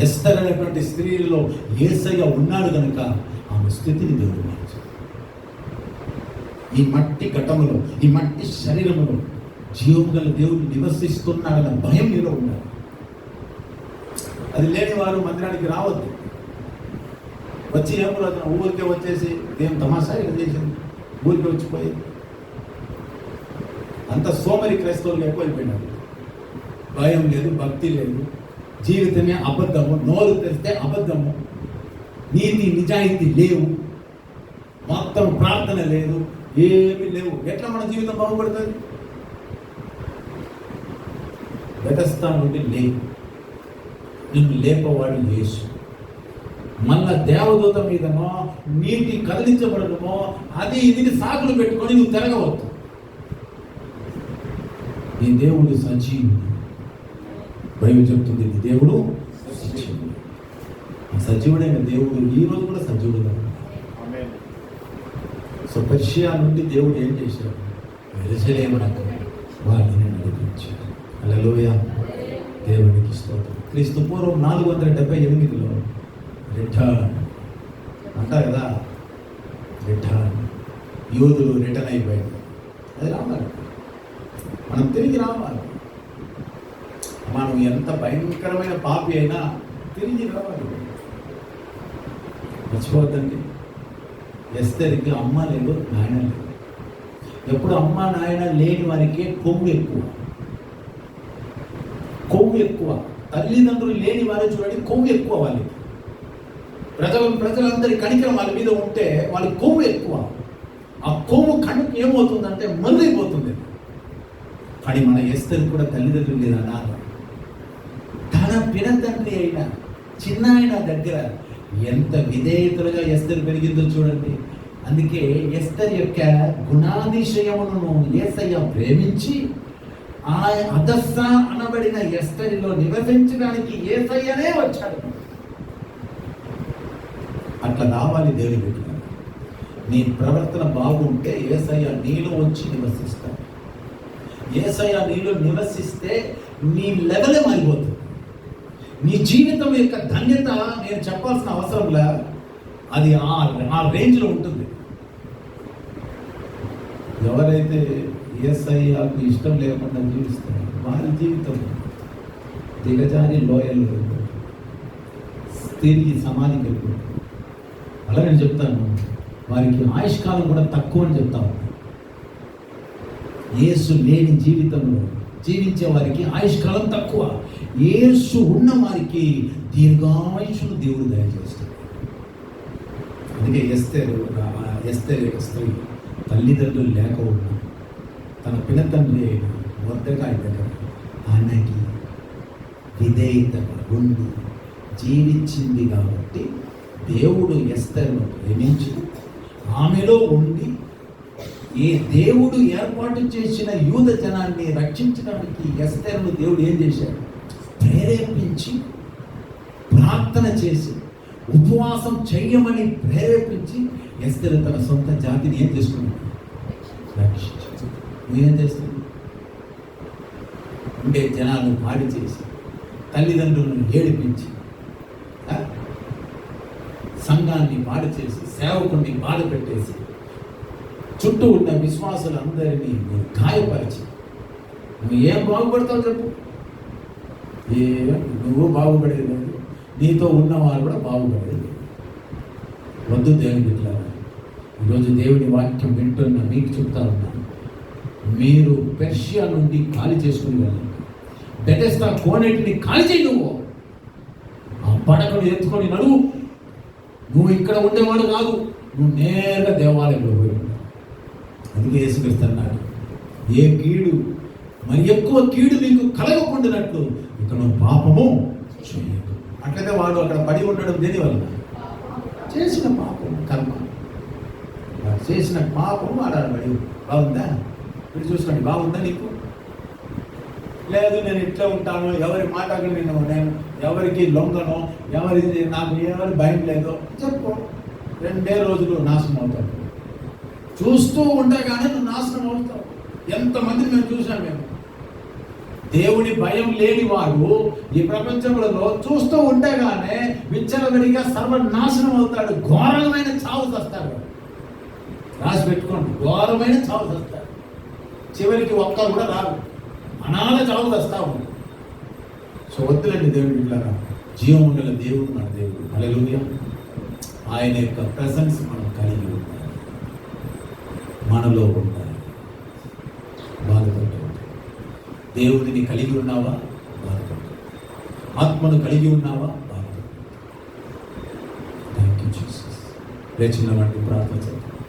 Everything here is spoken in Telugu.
ఎస్తర్ అనేటువంటి స్త్రీలో యేసయ్య ఉన్నాడు కనుక ఆమె స్థితిని దేవుడు మార్చాడు. ఈ మట్టి ఘటములో, ఈ మట్టి శరీరములో జీవము గల దేవుడు నివసిస్తున్నాడన్న భయం మీలో ఉండాలి. అది లేని వారు మందిరానికి రావద్దు. వచ్చి ఏమో ఊరికే వచ్చేసి ఏం తమాషా ఇలా చేసింది, ఊరికే వచ్చిపోయి అంత సోమరి క్రైస్తవులు ఎక్కువైపోయినారు. భయం లేదు, భక్తి లేదు, జీవితమే అబద్ధము, నోరు తెరిస్తే అబద్ధము, నీతి నిజాయితీ లేవు, మొత్తం ప్రార్థన లేదు, ఏమీ లేవు. ఎట్లా మన జీవితం బాగుపడుతుంది? బెతస్తా నుండి లేవు, నిన్ను లేపవాడు యేసు. మళ్ళా దేవదూత మీదనో నీటి కదిలించబడమో అది ఇది సాకులు పెట్టుకొని నువ్వు తిరగవద్దు. నీ దేవుడు సజీవుడు. బైబిల్ చెప్తుంది నీ దేవుడు సజీవుడు. సజీవుడైన దేవుడు ఈ రోజు కూడా సజీవుడుగా ఉన్నాడు. సో పర్షియా నుండి దేవుడు ఏం చేశాడు? యెరూషలేమునకు వారిని నడిపించాడు. హల్లెలూయా, దేవునికి స్తోత్రం. క్రీస్తు పూర్వం 478లో రిటర్న్ అంటారు కదా, రిటర్న్. యూదులు రిటర్న్ అయిపోయింది. అది రావాలి, మనం తిరిగి రావాలి. మనం ఎంత భయంకరమైన పాపి అయినా తిరిగి రావాలి. మర్చిపోవద్దండి, ఎస్తేరికి అమ్మ లేదు, నాయన లేదు. ఎప్పుడు అమ్మ నాయన లేని వారికి కొవ్వు ఎక్కువ, కొవ్వు ఎక్కువ. తల్లిదండ్రులు లేని వారే చూడండి, కొవ్వు ఎక్కువ. వాళ్ళకి ప్రజలందరి కనికరం వాళ్ళ మీద ఉంటే వాళ్ళకి కొవ్వు ఎక్కువ. ఆ కొవ్వు కణుకు ఏమవుతుందంటే మరుగైపోతుంది. కానీ మన ఎస్తేరు కూడా తల్లిదండ్రులు లేదా అన్నారు. తన పినతండ్రి అయిన చిన్న ఆయన దగ్గర ఎంత విధేయతలుగా ఎస్తేరు పెరిగిందో చూడండి. అందుకే ఎస్తేరు యొక్క గుణాతిశయమును యేసయ్య ప్రేమించి ఆ అదస్స అనబడిన ఎస్తేరులో నివసించడానికి యేసయ్యనే వచ్చాడు. అట్లా రావాలి దేవుని బిడ్డలారా. నీ ప్రవర్తన బాగుంటే యేసయ్య నీలో వచ్చి నివసిస్తాడు. యేసయ్య నీలో నివసిస్తే నీ లెవెలే మారిపోతుంది. నీ జీవితం యొక్క ధన్యత నేను చెప్పాల్సిన అవసరంలా, అది ఆ రేంజ్లో ఉంటుంది. ఎవరైతే యేసయ్యకు ఇష్టం లేకుండా జీవిస్తారు వారి జీవితం దిగజారి లోయల్లో తిరిగి సమాధికి వెళ్ళిపోతుంది. అలా నేను చెప్తాను, వారికి ఆయుష్కాలం కూడా తక్కువ అని చెప్తాను. యేసు లేని జీవితంలో జీవించే వారికి ఆయుష్కాలం తక్కువ. యేసు ఉన్న వారికి దీర్ఘాయుషును దేవుడు దయచేస్తాడు. అందుకే ఎస్తేరు యొక్క స్త్రీ తల్లిదండ్రులు లేక ఉన్నా తన పినతండ్రి అయిన మొర్దెకాయి దగ్గర ఆయనకి విధేయతగా ఉండి జీవించింది కాబట్టి దేవుడు ఎస్తేరును ప్రేమించి ఆమెలో ఉండి ఈ దేవుడు ఏర్పాటు చేసిన యూద జనాన్ని రక్షించడానికి ఎస్తేరును దేవుడు ఏం చేశాడు? ప్రేరేపించి, ప్రార్థన చేసి, ఉపవాసం చెయ్యమని ప్రేరేపించి ఎస్తేరు తన సొంత జాతిని ఏం చేసుకున్నాడు? రక్షించాడు. నువ్వేం చేస్తుంది? ఉండే జనాలను పాడి చేసి, తల్లిదండ్రులను ఏడిపించి, సంఘాన్ని పాడు చేసి, సేవకుడిని బాధ పెట్టేసి, చుట్టూ ఉన్న విశ్వాసులందరినీ నువ్వు గాయపరిచి నువ్వు ఏం బాగుపడతావు చెప్పు? నువ్వు బాగుపడేది లేదు, నీతో ఉన్నవారు కూడా బాగుపడేది. వద్దు దేవుని బిడ్డలారా, ఈరోజు దేవుని వాక్యం వింటున్న మీకు చెప్తా ఉన్నాను, మీరు పెర్షియా నుండి ఖాళీ చేసుకుని వెళ్ళండి. బెతెస్దా కోనేటిని ఖాళీ చేయి. నువ్వు ఆ పడకను ఎత్తుకొని నడువు. నువ్వు ఇక్కడ ఉండేవాడు కాదు, నువ్వు నేరుగా దేవాలయంలో పోయి. అందుకే యేసుక్రీస్తు అన్నాడు, ఏ కీడు మరి ఎక్కువ కీడు నీకు కలగకుండానట్లు ఇక నువ్వు పాపము చేయదు. అట్లయితే వాడు అక్కడ పడి ఉండడం దేని వల్ల? చేసిన పాపం, కర్మ. వాడు చేసిన పాపం వాడు పడి. బాగుందా? మీరు చూసుకోండి, బాగుందా నీకు? లేదు నేను ఇట్లా ఉంటాను, ఎవరి మాటకు నేను ఎవరికి లొంగను, నాకు ఎవరి భయం లేదో చెప్పు. 2 రోజులు నాశనం అవుతాడు. చూస్తూ ఉండగానే నువ్వు నాశనం అవుతావు. ఎంతమంది మేము చూసాం. మేము దేవుని భయం లేని వాడు ఈ ప్రపంచంలో చూస్తూ ఉండగానే విచ్చలవిడిగా సర్వనాశనం అవుతాడు. ఘోరమైన చావు చస్తాడు. రాసి పెట్టుకోండి, ఘోరమైన చావు చస్తాడు. చివరికి ఒక్కరు కూడా రాదు, అనాథ చావు చస్తావు. సో వద్దులండి దేవుడి బిడ్డలారా, జీవం గల దేవుడు మన దేవుడు. హల్లెలూయా. ఆయన యొక్క ప్రెసెన్స్ మనం కలిగి ఉండాలి, మనలో ఉండాలి. బాధపడ్డాడు. దేవుడిని కలిగి ఉన్నావా? బాధపడ్డాడు. ఆత్మను కలిగి ఉన్నావా? బాధపడ్డాడు. Thank you Jesus. లేచిన వాటిని ప్రార్థన చేద్దాం.